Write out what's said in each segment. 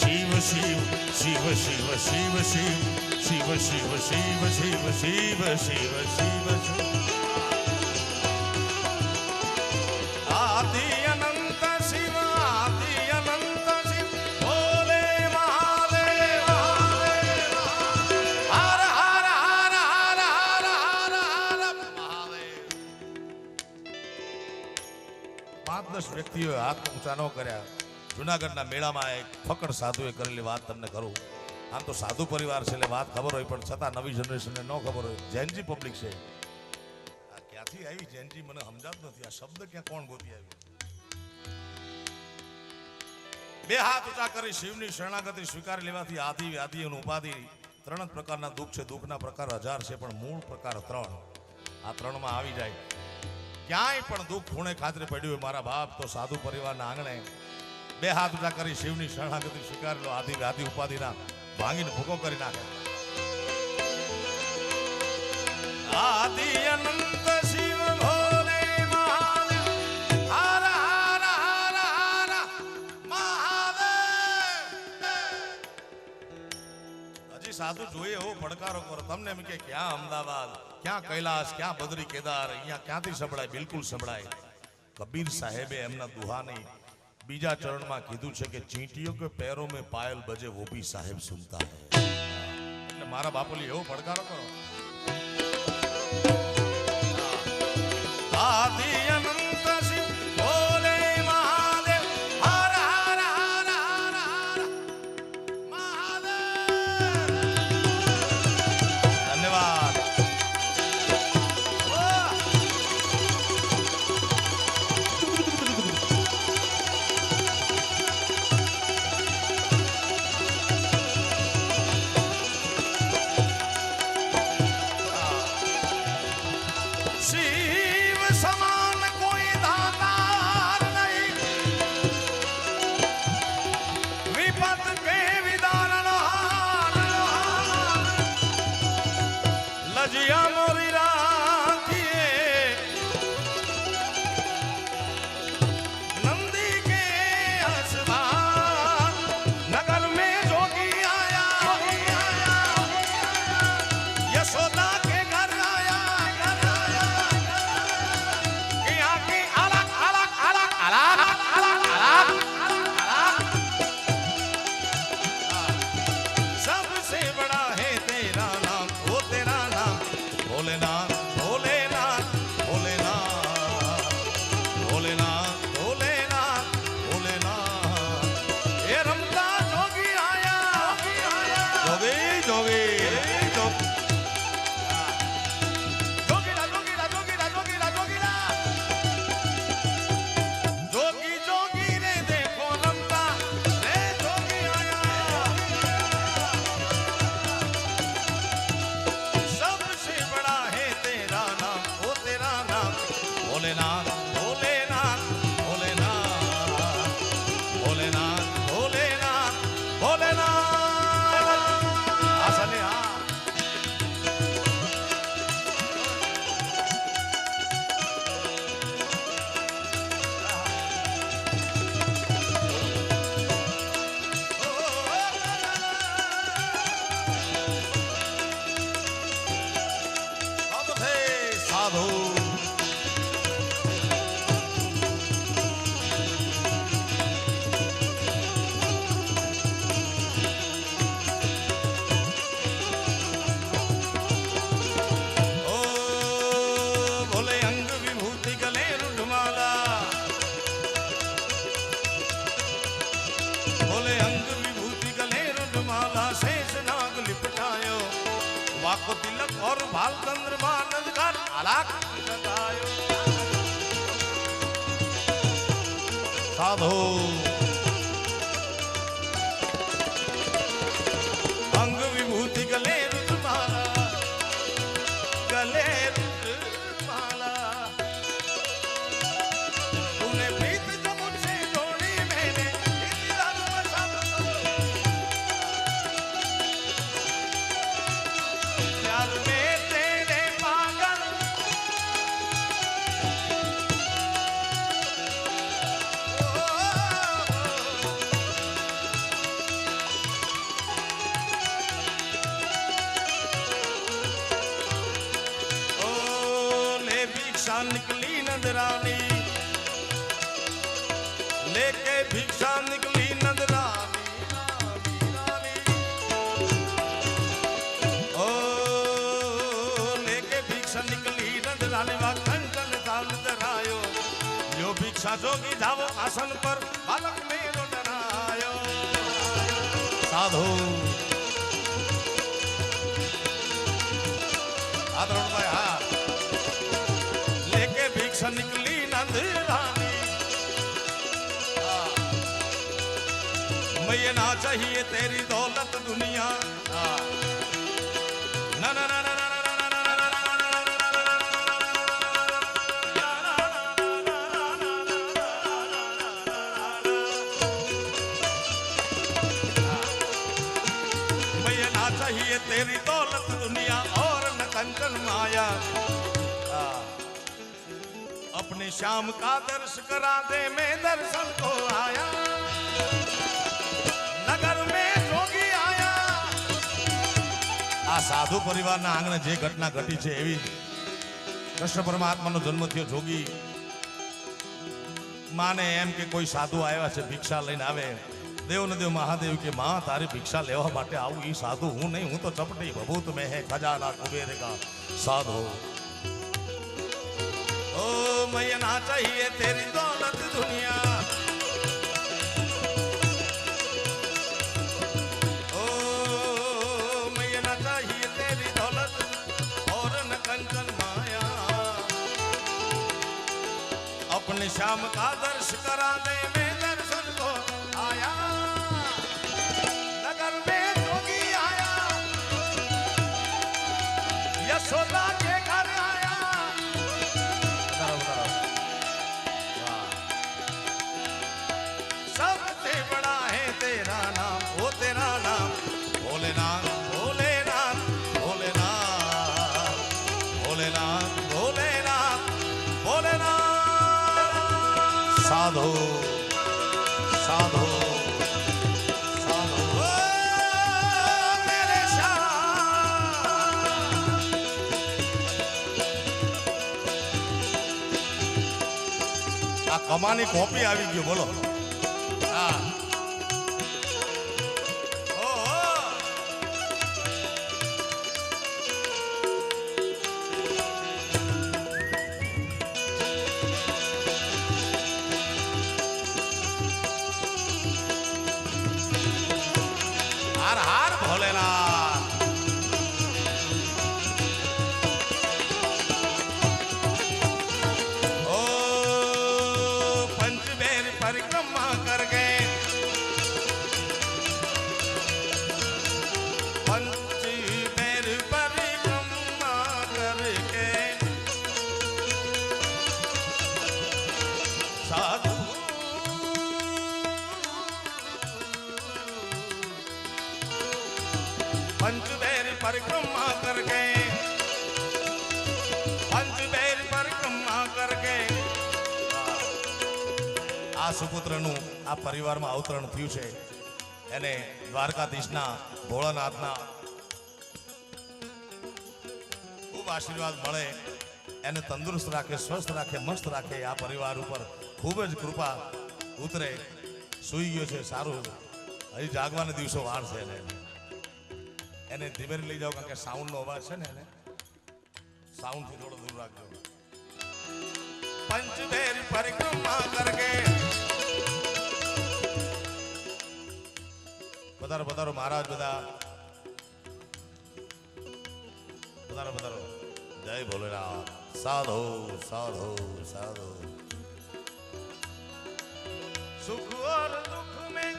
शिव शिव शिव शिव शिव शिव शिव शिव शिव शिव शिव शिव शिव आदि अनंत शिव आदि अनंत शिव भोले महादेव हर हर हर हर हर हर हर महादेव। 5-10 વ્યક્તિઓએ હાથ ઊંચા ન કર્યા। જુનાગઢના મેળામાં એક ફકડ સાધુએ કરેલી વાત તમને કરું। આમ તો સાધુ પરિવાર છે એટલે વાત ખબર હોય, પણ છતાં નવી જનરેશનને ન ખબર હોય। જૈનજી પબ્લિક છે, આ ક્યાંથી આવી જૈનજી મને સમજાતું નથી, આ શબ્દ ક્યાં કોણ ગોતી આવ્યું? 2 હાથ ઊંચા કરી શિવની શરણાગતિ સ્વીકારી લેવાથી આદિ વ્યાધિ અને ઉપાધિ 3 જ પ્રકારના દુઃખ છે। દુઃખના પ્રકાર 1000 છે, પણ મૂળ પ્રકાર 3। આ 3માં આવી જાય ક્યાંય પણ દુઃખ ખૂણે ખાતરે પડ્યું હોય મારા બાપ, તો સાધુ પરિવારના આંગણે 2 હાથ ઊંચા કરી શિવની શરણાગતિ સ્વીકારી લો। આદિ વ્યાધિ ઉપાધિના ભાંગીને ભૂકો કરી નાખે। આદિ અનંત શિવ ભોલે મહાદેવ હર હર હર હર મહાદેવ। હજી સાધુ જોઈએ એવો પડકારો કરો તમને એમ કે ક્યાં અમદાવાદ, ક્યાં કૈલાસ, ક્યાં બદ્રી કેદાર, અહીંયા ક્યાંથી સંભળાય? બિલકુલ સંભળાય। કબીર સાહેબે એમના દુહાની बीजा चरण में कीधु छे कि चींटियों के पैरों में पायल बजे वो भी साहेब सुनता है। એટલે મારા બાપુલી એવો પડકારો કરો। આદિ અનંત શિવ ભોલે મહાદેવ હર હર હર હર હર મહાદેવ। ધન્યવાદ। शिव समान कोई दातार नहीं, विपत के विदारण लजिया मोरी राखिए नंदी के हसबान नगर में जोगी आया यशोदा के घर आया सबसे बड़ा है तेरा नाम, वो तेरा नाम भोलेनाथ भोलेनाथ भोलेनाथ भोलेनाथ भोलेनाथ भोलेनाथ। ये रमता जोगी आया जोगी जोगी जोगीरा जोगीरा जोगीरा जोगीरा जोगीरा जोगी जोगी रे देखो रमता रे जोगी आया। सबसे बड़ा है तेरा नाम, वो तेरा नाम भोलेनाथ भोलेनाथ भोलेनाथ भोलेनाथ भोलेनाथ भोलेनाथ। आसने हाँ साधु भोले अंग विभूति गले रुद्रमाला, भोले अंग विभूति गले रुद्रमाला शेष नाग लिपटायो वाको तिलक और भाल चंद्रमा नंदकार आलाक लगायो। साधु अंग विभूति गले रुद्रमाला गले रुद्रमाला तूने प्रीत जो मुझसे जोड़ी मैंने इसी रात में सब प्यार में तेरे पागल ओ भिक्षा निकली नंदरानी ओ लेके भिक्षा निकली नंदरानी वा कंचन थाल धरायो यो भिक्षा जोगी जावो आसन पर बालक मेरो डरायो साधु आदरण भाई हाँ लेके भिक्षा निकली नंदरानी मैं ना चाहिए तेरी दौलत दुनिया ना ना ना ना चाहिए तेरी दौलत दुनिया और न कंचन माया अपने श्याम का दर्श करा दे मैं दर्शन को आया नगर में जोगी आया आ साधु परिवार ना आंगणे जे घटना घटी छे एवी कृष्ण परमात्मा नो जन्म थयो जोगी माने एम के कोई साधु आया छे भिक्षा लईने आवे देव न देव महादेव के मां तारी भिक्षा लेवा माटे आऊं ई साधु हूं नहीं हूं तो चपटी भभूत में है खजाना कुबेर का साधु ओ मैं ना चाहिए तेरी दौलत दुनिया ओ मैं ना चाहिए तेरी दौलत और न कंचन माया अपने श्याम का दर्श करा दे मैं दर्शन को आया नगर में जोगी आया यशोदा के घर आया सबसे बड़ा है तेरा नाम वो तेरा नाम भोलेनाथ भोलेनाथ भोलेनाथ भोलेनाथ भोलेनाथ भोलेनाथ साधु साधु कमानी कॉपी આવી ગયો બોલો હા હાર હાર ભોલેનાથ परिक्रमा कर गए पंच पैर परिक्रमा करके साधु पंच पैर परिक्रमा कर गए पंच पैर परिक्रमा करके આ સુપુત્રનું આ પરિવારમાં અવતરણ થયું છે એને દ્વારકાધીશના ભોળાનાથના ખૂબ આશીર્વાદ મળે એને તંદુરસ્ત રાખે સ્વસ્થ રાખે મસ્ત રાખે આ પરિવાર ઉપર ખૂબ જ કૃપા ઉતરે સૂઈ ગયો છે સારું હજી જાગવાના દિવસો વાર છે એને ધીમે લઈ જાઓ કારણ કે સાઉન્ડનો અવાજ છે ને એને સાઉન્ડથી થોડો દૂર રાખજો पंचबेर परिक्रमा करके पधारो पधारो महाराज बदा पधारो पधारो जय भोलेनाथ साधो साधो साधो सुख और दुख में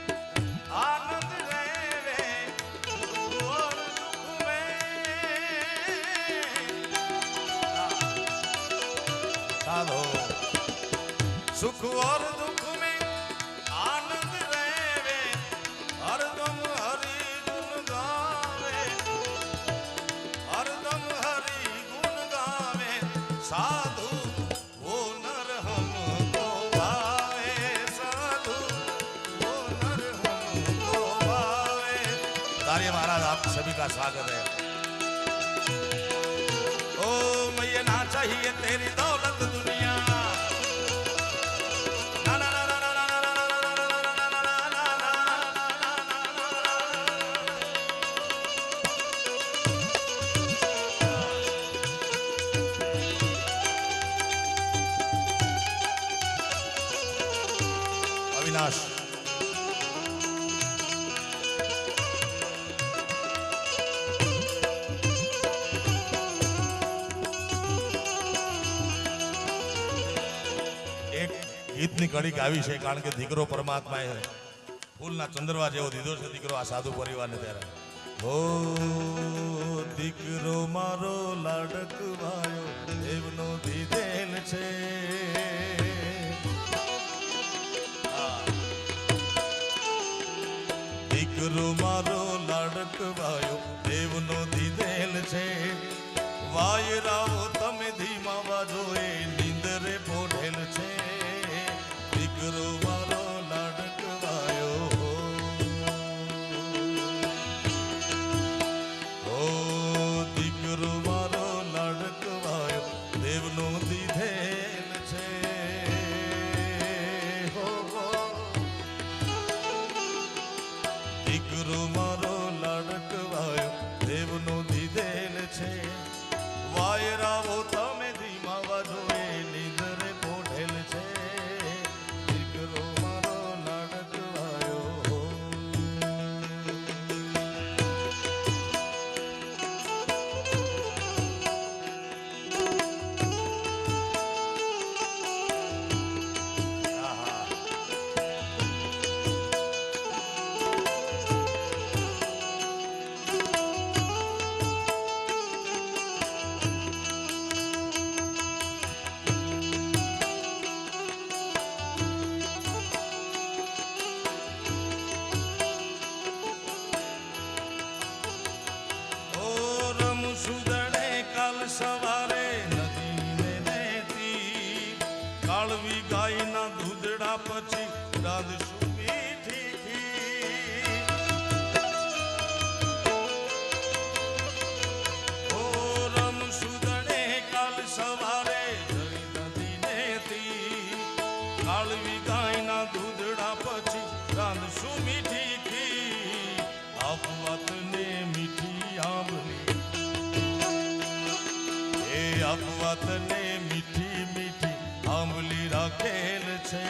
आनंद रहे सुख और दुख में साधो सुख और दुख में आनंद रहे हरदम हरि गुण गावे हरदम हरि गुण गावे साधु वो नर हमको भावे साधु वो नर हमको भावे। तारिये महाराज आप सभी का स्वागत है। ओ मैया ना चाहिए तेरी दौलत दुनिया ना ना ना ना ना ना ना ना ना ગીતની કડીક આવી છે કારણ કે દીકરો પરમાત્માએ ફૂલના ચંદ્રવા જેવો દીધો છે દીકરો આ સાધુ પરિવારને ત્યારે ઓ દીકરો મારો લાડકવાયો દેવનો દીધેલ છે દીકરો મારો લાડકવાયો દેવનો દીધેલ છે વાયરાઓ તમે ધીમા વાજો એ નીંદરે પોઢેલ છે દીકરો મારો લાડકવાયો ઓ દીકરો મારો લાડકવાયો દેવનો દીધેલ છે દીકરો મારો લાડકવાયો દેવનો દીધેલ છે વાયરાઓ તમે ધીમા વાજો એ નીંદરે પોઢેલ છે દીકરો મારો લાડકવાયો સવારે નદીને નેતી કાળવી ગાયના દૂધડા પછી રાંધશું મીઠી ખીર ઓ રમસુદણે કાલ સવારે નદી નેતી કાળવી ગાયના દૂધડા પછી રાંધશું મીઠી ખીર આપવાતને મીઠી આંબલી આપવાતને મીઠી મીઠી આંબલી રાખેલ છે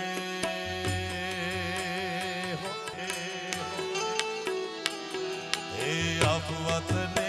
એ આપવાતને